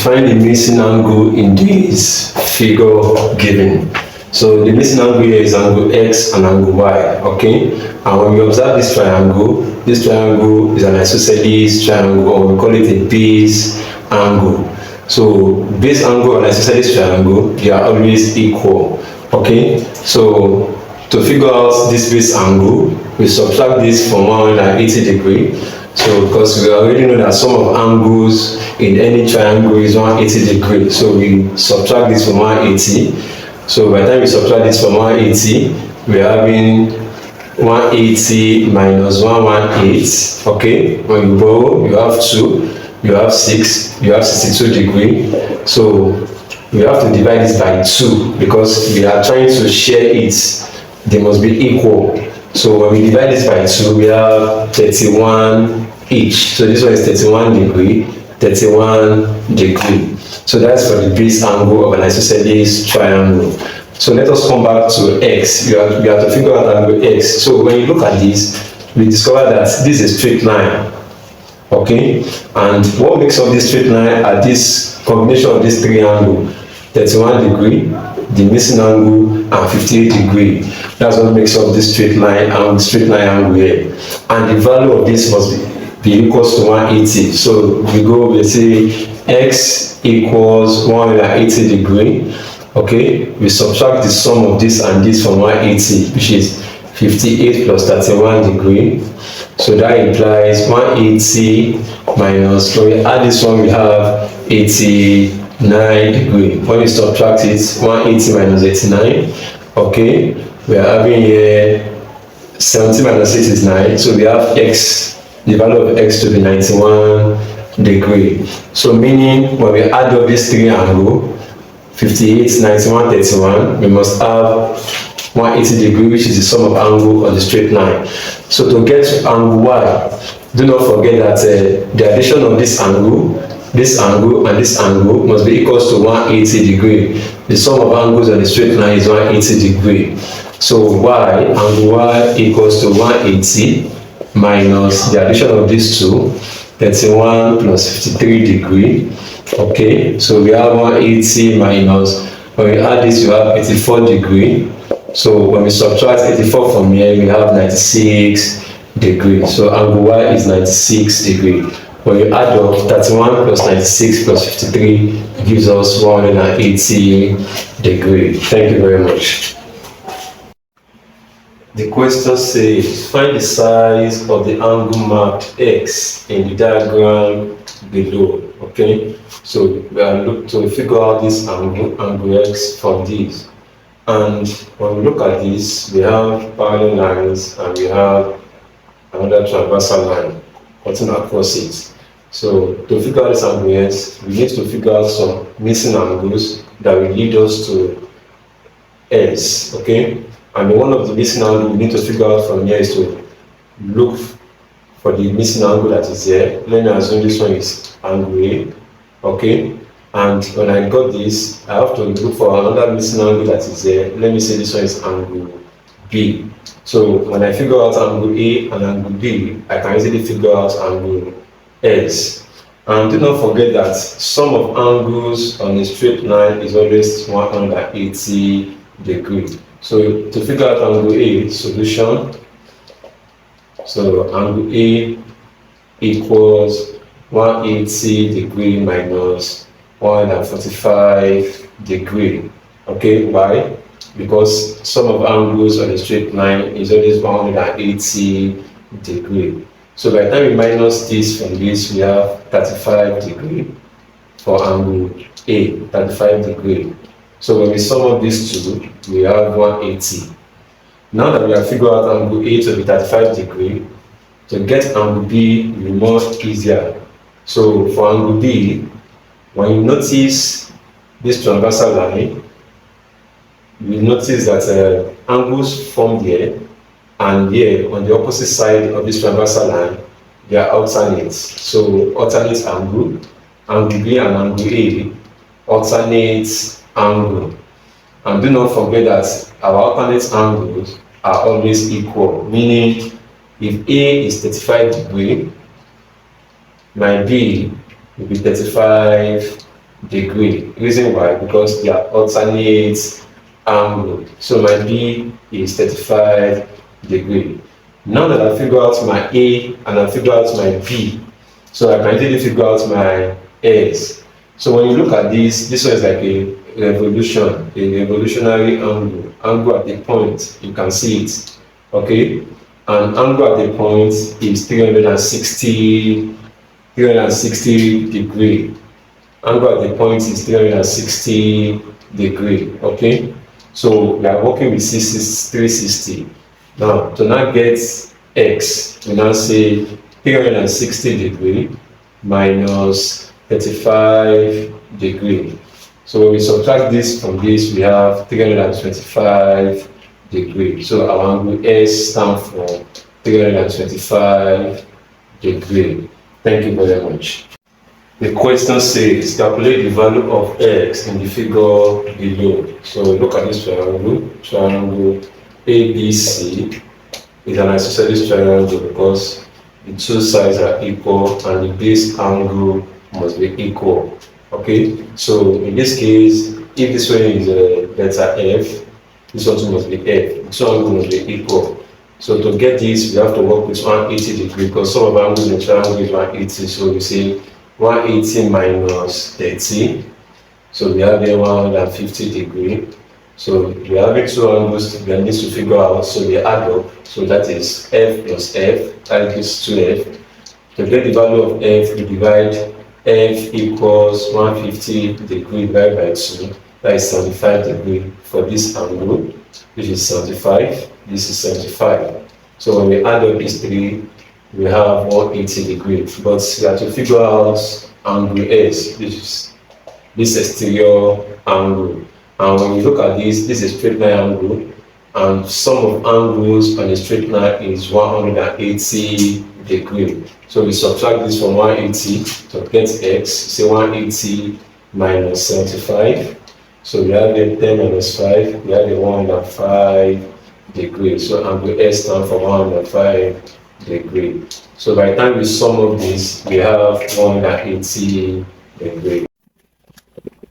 find the missing angle in this figure given. So the missing angle here is angle x and angle y, okay? And when we observe this triangle is an isosceles triangle, or we call it a base angle. So base angle and isosceles triangle, they are always equal, okay? So to figure out this base angle, we subtract this from 180 degrees. So because we already know that sum of angles in any triangle is 180 degrees, so we subtract this from 180. So by the time we subtract this from 180, we are having 180 minus 118. Okay, when you borrow, you have 2, you have 6, you have 62 degrees. So we have to divide this by 2 because we are trying to share it. They must be equal. So when we divide this by 2, we have 31 each. So this one is 31 degree, 31 degree. So that's for the base angle of an isosceles triangle. So let us come back to x. We have to figure out angle x. So when you look at this, we discover that this is a straight line. Okay? And what makes up this straight line are this combination of these three angles: 31 degree, the missing angle, and 58 degree. That's what makes up this straight line and straight line angle here. And the value of this must be equals to 180. So we say x equals 180 degree. Okay, we subtract the sum of this and this from 180, which is 58 plus 31 degree. So that implies 180 minus, when we add this one, we have 89 degree. When we subtract it, 180 minus 89, okay, we are having here 70 minus 8 is 9. So we have x, the value of x to be 91 degree. So meaning when we add up these three angles, 58, 91, 31, we must have 180 degree, which is the sum of angle on the straight line. So to get to angle y, do not forget that the addition of this angle, and this angle must be equals to 180 degree. The sum of angles on the straight line is 180 degree. So angle y equals to 180 minus the addition of these two, 31 plus 53 degree. Okay, so we have 180 minus, when we add this, you have 84 degree. So when we subtract 84 from here, we have 96 degree. So angle y is 96 degree. When you add up 31 plus 96 plus 53, it gives us 180 degree. Thank you very much. The question says, find the size of the angle marked x in the diagram below. Okay, so we are looking to figure out this angle x from this. And when we look at this, we have parallel lines and we have another transversal line cutting across it. So to figure out this angle x, we need to figure out some missing angles that will lead us to s. Okay. And one of the missing angles we need to figure out from here is to look for the missing angle that is here. Let me assume this one is angle A, okay? And when I got this, I have to look for another missing angle that is here. Let me say this one is angle B. So when I figure out angle A and angle B, I can easily figure out angle S. And do not forget that sum of angles on a straight line is always 180 degrees. So to figure out angle A, solution, so angle A equals 180 degree minus 145 degree. Okay, why? Because sum of angles on a straight line is always 180 degree. So by the time we minus this from this, we have 35 degree for angle A, 35 degree. So when we sum up these two, we have 180. Now that we have figured out angle A to be 35 degree, to get angle B will be more easier. So for angle B, when you notice this transversal line, you will notice that angles formed here and here on the opposite side of this transversal line, they are alternates. So alternate angle B and angle A, alternate angle. And do not forget that our alternate angles are always equal, meaning if A is 35 degree, my B will be 35 degree. Reason why? Because they are alternate angle. So my B is 35 degree. Now that I figure out my A and I figure out my B, so I can easily figure out my S. So when you look at this one is like a revolutionary angle at the point, you can see it, okay? And angle at the point is 360 degree. Angle at the point is 360 degree, okay? So we are working with 360. Now, to now get x, we now say 360 degree minus 35 degree. So when we subtract this from this, we have 325 degree. So our angle S stands for 325 degree. Thank you very much. The question says, calculate the value of x in the figure below. So look at this triangle. Triangle ABC is an isosceles triangle because the two sides are equal and the base angle must be equal. Okay, so in this case, if this one is delta f, this one must be f. The two angles must be equal. So to get this, we have to work with 180 degree because some of the angles in the triangle is 180. So we say 180 minus 30. So we have here 150 degree. So we have two angles we need to figure out. So they add up. So that is f plus f, that is 2f. To get the value of f, we divide f equals 150 degree divided by 2. That is 75 degree for this angle, which is 75. This is 75. So when we add up these three, we have 180 degree. But we have to figure out angle S, which is this exterior angle. And when you look at this is a straight line angle, and sum of angles on a straight line is 180 degree. So we subtract this from 180 to get x, say 180 minus 75. So we have the 10 minus 5, we have the 105 degree. So angle S stands for 105 degree. So by the time we sum up this, we have 180 degree.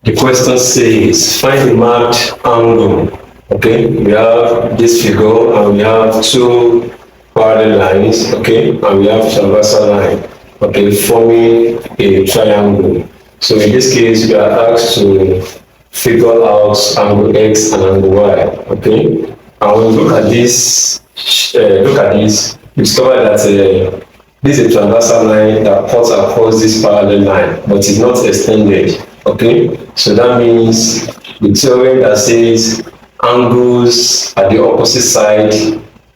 The question says, find the marked angle. Okay, we have this figure and we have two parallel lines, okay, and we have transversal line, okay, forming a triangle. So in this case, we are asked to figure out angle X and angle Y, okay. And when we look at this, we discover that this is a transversal line that cuts across this parallel line, but it's not extended, okay. So that means the theorem that says angles at the opposite side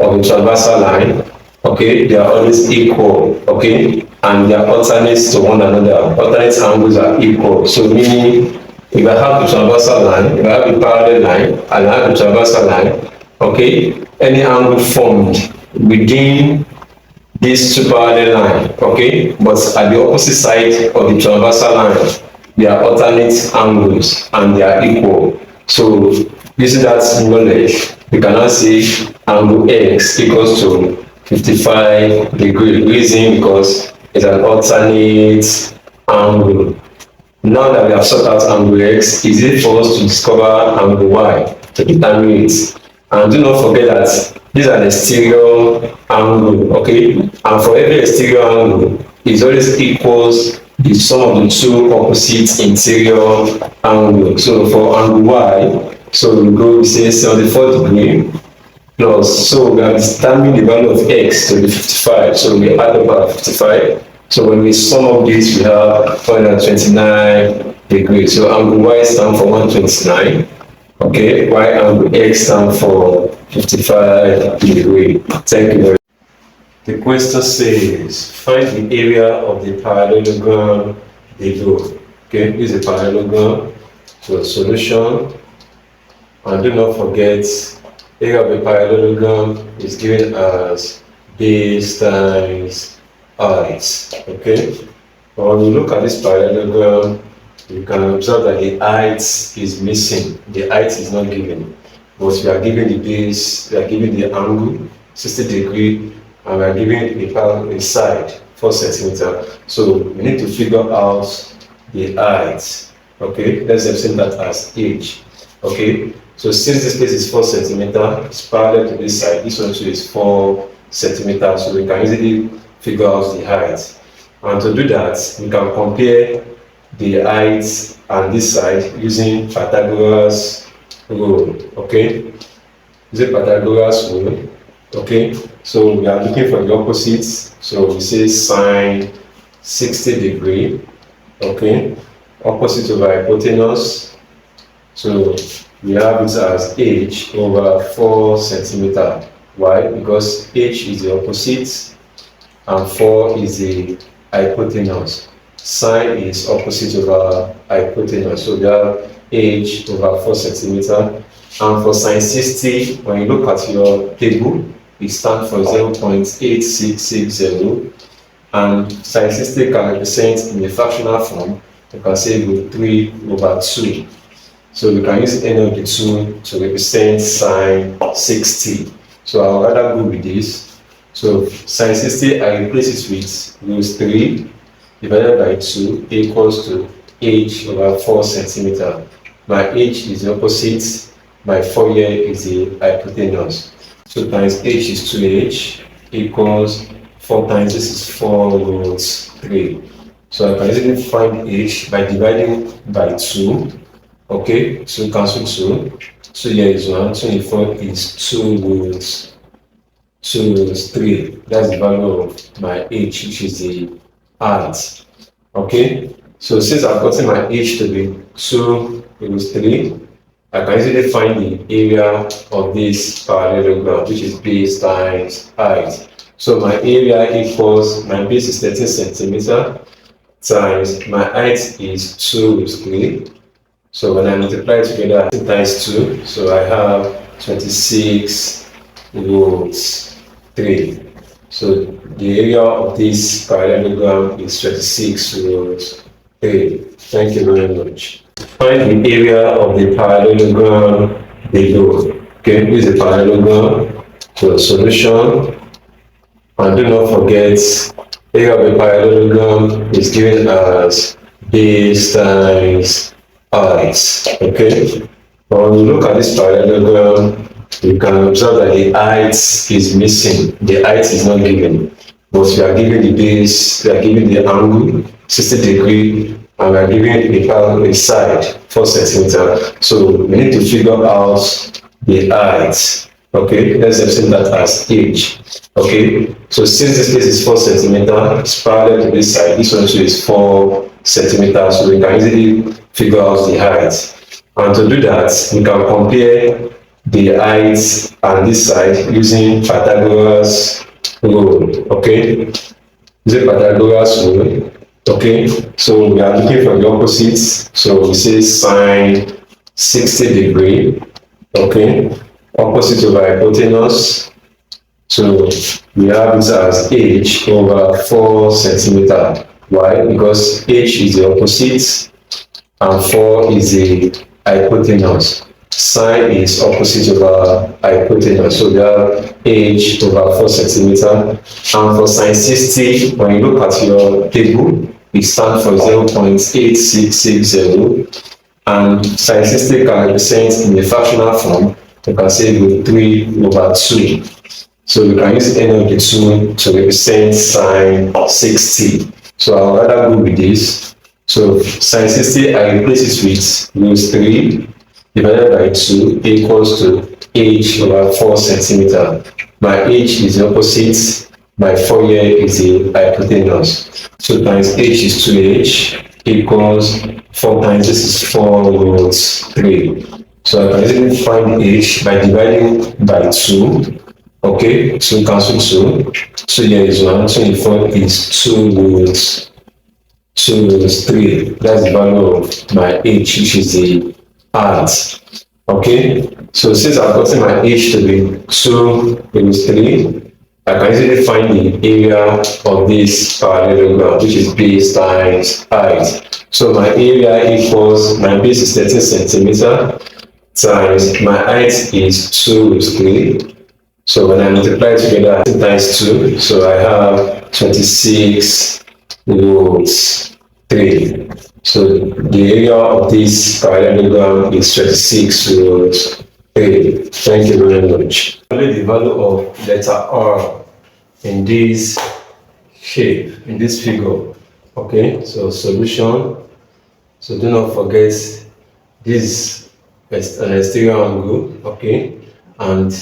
of the transversal line, okay, they are always equal, okay, and they are alternates to one another. Alternate angles are equal. So meaning, if I have the transversal line, if I have the parallel line, and I have the transversal line, okay, any angle formed within these two parallel line, okay, but at the opposite side of the transversal line, they are alternate angles and they are equal. So using that knowledge, we can now say angle X equals to 55 degree. Reason because it's an alternate angle. Now that we have sorted out angle X, it's easy for us to discover angle Y to determine it. And do not forget that these are the exterior angle, okay? And for every exterior angle, it always equals the sum of the two opposite interior angles. So for angle Y, so we say 74 degree plus, so we are determining the value of X to be 55. So we add up our 55. So when we sum up this, we have 129 degrees. So angle Y stands for 129. Okay, Y angle X stands for 55 degrees. Thank you very much. The question says, find the area of the parallelogram below. Okay, this is a parallelogram. So solution, and do not forget, area of the parallelogram is given as base times height. Okay, but when you look at this parallelogram, you can observe that the height is missing. The height is not given, but we are given the base, we are given the angle 60 degree, and we are given a side 4 centimeter. So we need to figure out the height. Okay, let's represent that as h. Okay, so since this place is 4 centimeter, it's parallel to this side. This one too is 4 centimeters, so we can easily figure out the height. And to do that, we can compare the height and this side using Pythagoras rule. Okay, using Pythagoras rule. Okay, so we are looking for the opposites. So we say sine 60 degree. Okay, opposite over hypotenuse. So we have it as h over 4 centimeter. Why? Because h is the opposite and 4 is the hypotenuse. Sine is opposite over hypotenuse. So we have h over 4 centimeter. And for sine 60, when you look at your table, it stands for 0.8660. And sine 60 can represent in the fractional form. You can say root 3 over 2. So we can use any of the two to represent sine 60. So I would rather go with this. So sine 60, I replace it with root 3 divided by 2 equals to h over 4 centimeter. My h is the opposite, my 4 here is the hypotenuse. So times h is 2h equals 4 times this is 4 root 3. So I can easily find h by dividing by 2. Okay, so cancel 2. 2 here is 1, 24 is 2 root 3. That's the value of my h, which is the height. Okay, so since I've gotten my h to be 2 root 3, I can easily find the area of this parallelogram, which is base times height. So my area equals, my base is 13 centimeter times my height is 2 root 3. So when I multiply together, times 2, so I have 26 root 3. So the area of this parallelogram is 26 root 3. Thank you very much. Find the area of the parallelogram below. Okay, this is the parallelogram. So the solution. And do not forget, area of the parallelogram is given as base times height. Okay, when you look at this parallelogram, you can observe that the height is missing. The height is not given, but we are given the base, we are given the angle 60 degree, and we are given the side 4 centimeter. So we need to figure out the height. Okay, let's assume that as h. Okay, so since this place is 4 centimeter, it's parallel to this side. This one too is 4 centimeters, so we can easily figure out the height. And to do that, we can compare the height and this side using Pythagoras rule. Okay, using Pythagoras rule. Okay, so we are looking for the opposites. So we say sine 60 degree. Okay, opposite over hypotenuse. So we have this as h over 4 centimeter. Why? Because h is the opposite and 4 is the hypotenuse. Sine is opposite over hypotenuse. So we have h over 4 centimeter. And for sine 60, when you look at your table, it stands for 0.8660. And sine 60 can represent in the fractional form. You can say root 3 over 2. So we can use any of the two to represent sine 60. So I would rather go with this. So sine 60, I replace it with root 3 divided by 2 equals to h over 4 centimeter. My h is the opposite, my 4 here is the hypotenuse. So times h is 2h equals 4 times this is 4 root 3. So I can easily find h by dividing by 2. Okay, so cancel 2. 2 here is 1, 24 is 2 root 3. That's the value of my h, which is the height. Okay, so since I've gotten my h to be 2 root 3, I can easily find the area of this parallelogram, which is base times height. So my area equals, my base is 13 centimeter times my height is 2 root 3. So when I multiply together, times 2, so I have 26 root 3. So the area of this parallelogram is 26 root 3. Thank you very much. Only the value of letter R in this shape, in this figure. Okay, so solution. So do not forget this is an exterior angle, okay, and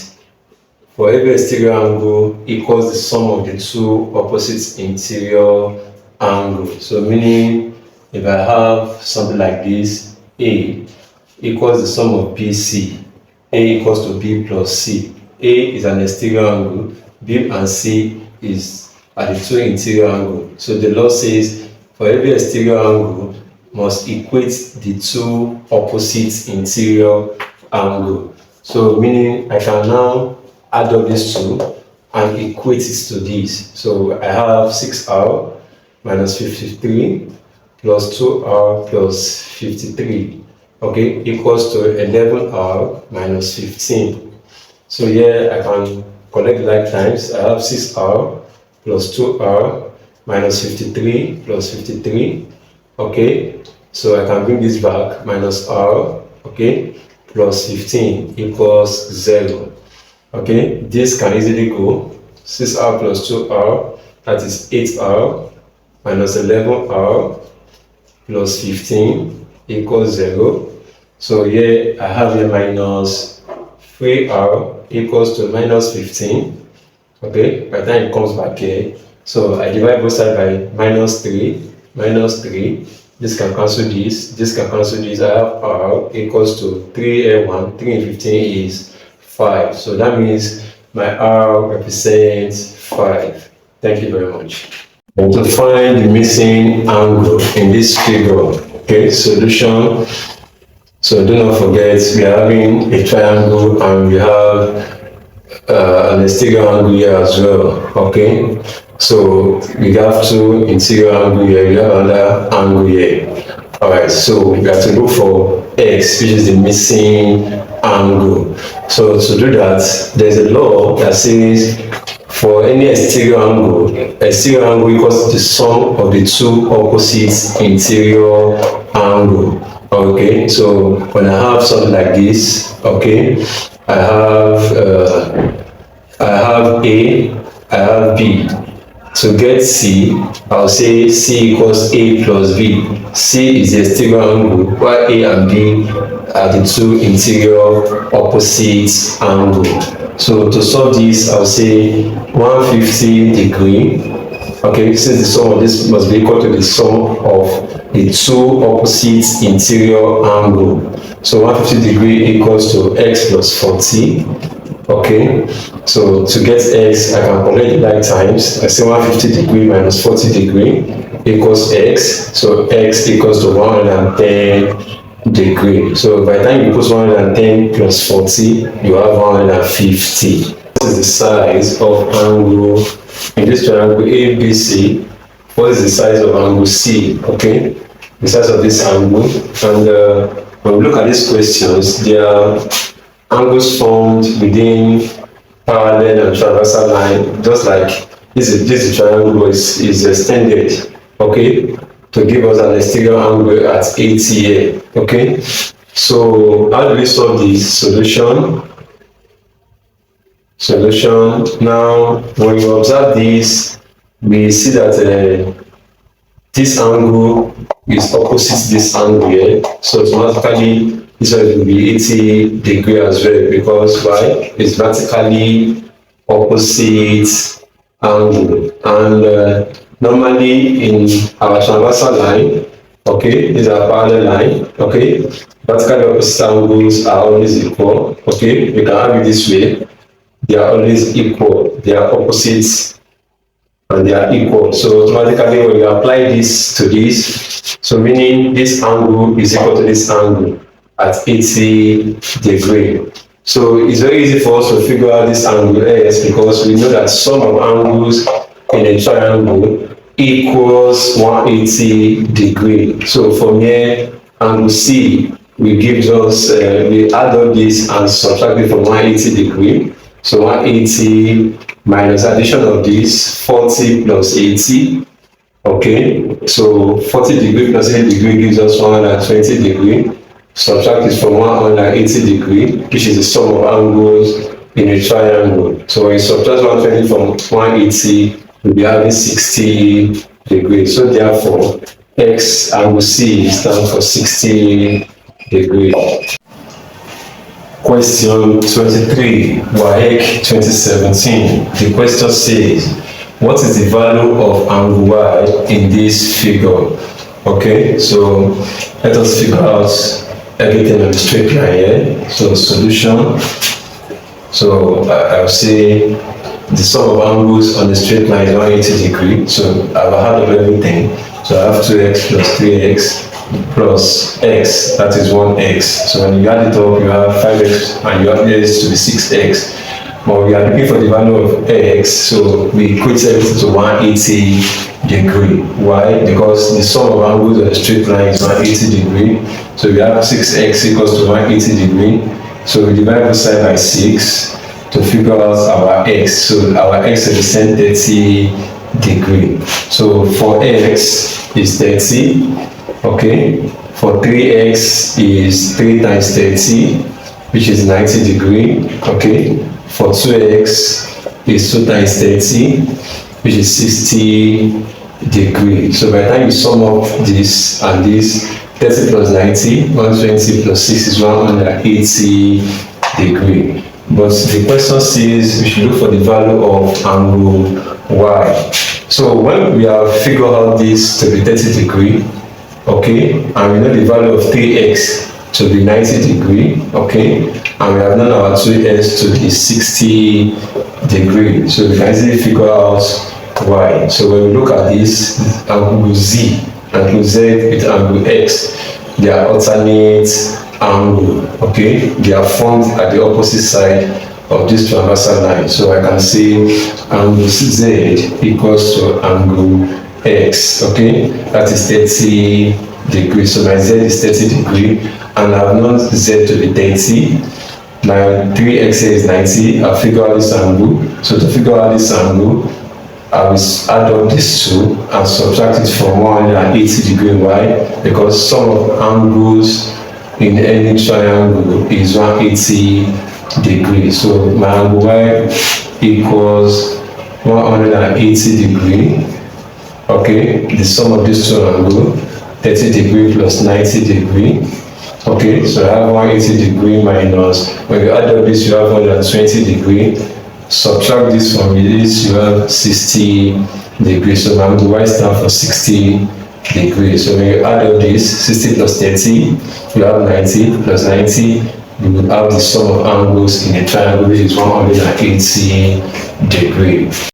for every exterior angle equals the sum of the two opposite interior angles. So meaning if I have something like this, A equals the sum of BC, A equals to B plus C. A is an exterior angle, B and C are the two interior angles. So the law says for every exterior angle must equate the two opposite interior angle. So meaning I can now add up these two and equate it to this. So I have 6R minus 53 plus 2R plus 53, okay, equals to 11R minus 15. So here I can collect like times. I have 6R plus 2R minus 53 plus 53, okay, so I can bring this back, minus R, okay, plus 15 equals 0. Okay, this can easily go 6R plus 2R, that is 8R minus 11R plus 15 equals 0. So here I have a minus 3R equals to minus 15. Okay, by the time it comes back here, so I divide both sides by minus 3, minus 3. This can cancel this can cancel this. I have R equals to 3A1, 3 and 15 is 5. So that means my R represents 5. Thank you very much. And to find the missing angle in this figure, okay, solution. So do not forget we are having a triangle and we have an exterior angle here as well, okay. So we have two interior angle here, we have another angle here. All right, so we have to look for x, which is the missing angle. So to do that, there's a law that says for any exterior angle equals the sum of the two opposite interior angle. Okay, so when I have something like this, okay, I have A, I have B. To get C, I'll say C equals A plus B. C is the exterior angle, while A and B are the two interior opposite angles. So to solve this, I'll say 150 degree. Okay, since the sum of this must be equal to the sum of the two opposite interior angle. So 150 degree equals to x plus 40. Okay, so to get x, I can collect the like times. I say 150 degree minus 40 degree equals x. So x equals to 110 degree. So by the time you put 110 plus 40, you have 150. This is the size of angle in this triangle ABC. What is the size of angle C? Okay, the size of this angle. And when we look at these questions, they are angles formed within parallel and transversal line, just like this triangle is extended, okay, to give us an exterior angle at 80 here. Okay, so how do we solve this? Solution. Now when you observe this, we see that this angle is opposite this angle here, so automatically this one will be 80 degree as well, because why? It's vertically opposite angle. And normally in our transversal line, okay, these are parallel line, okay, vertically opposite angles are always equal. Okay, we can have it this way, they are always equal, they are opposites and they are equal. So automatically when you apply this to this, so meaning this angle is equal to this angle at 80 degree. So it's very easy for us to figure out this angle S, because we know that sum of angles in a triangle equals 180 degree. So from here, angle C will give us, we add up this and subtract it from 180 degree. So 180 minus addition of this, 40 plus 80, Okay, so 40 degree plus 8 degree gives us 120 degree. Subtract it from 180 degree, which is the sum of angles in a triangle. So when you subtract 120 from 180, we'll be having 60 degrees. So therefore, x angle C stands for 60 degrees. Question 23, WAEC 2017. The question says, what is the value of angle Y in this figure? Okay, so let us figure out everything on the straight line here. So solution. So I'll say the sum of angles on the straight line is 180 degrees. So I've had of everything. So I have 2x plus 3x plus x, that is 1x. So when you add it up, you have 5x and you add this to be 6x. But we are looking for the value of x, so we equate everything to 180 degree. Why? Because the sum of angles on the straight line is 180 degree. So we have 6x equals to 180 degree. So we divide both sides by 6 to figure out our x. So our x represents 30 degree. So for x is 30. Okay. For 3x is 3 times 30, which is 90 degree. Okay. For 2x is 2 times 30, which is 60 degree. So by the time you sum up this and this, 30 plus 90, 120 plus 6 is 180 degree. But the question says we should look for the value of angle Y. So when we have figured out this to be 30 degree, okay, and we know the value of 3x to be 90 degree, okay, and we have known our 2s to be 60 degree. So we can easily figure out Y. So when we look at this, angle Z, angle Z with angle X, they are alternate angle, okay? They are formed at the opposite side of this transversal line. So I can say angle Z equals to angle X, okay? That is 30 degrees. So my Z is 30 degree, and I've known Z to be 30. My 3x is 90. I figure out this angle. So to figure out this angle, I will add up these two and subtract it from 180 degree. Why? Because sum of angles in any triangle is 180 degrees. So my angle Y equals 180 degree. Okay, the sum of these two angles, 30 degree plus 90 degree. Okay, so I have 180 degree minus, when you add up this, you have 120 degree. Subtract this from this, you have 60 degrees. So my angle Y stands for 60 degrees. So when you add up this, 60 plus 30, you have 90 plus 90, you will have the sum of angles in a triangle, which is 180 degrees.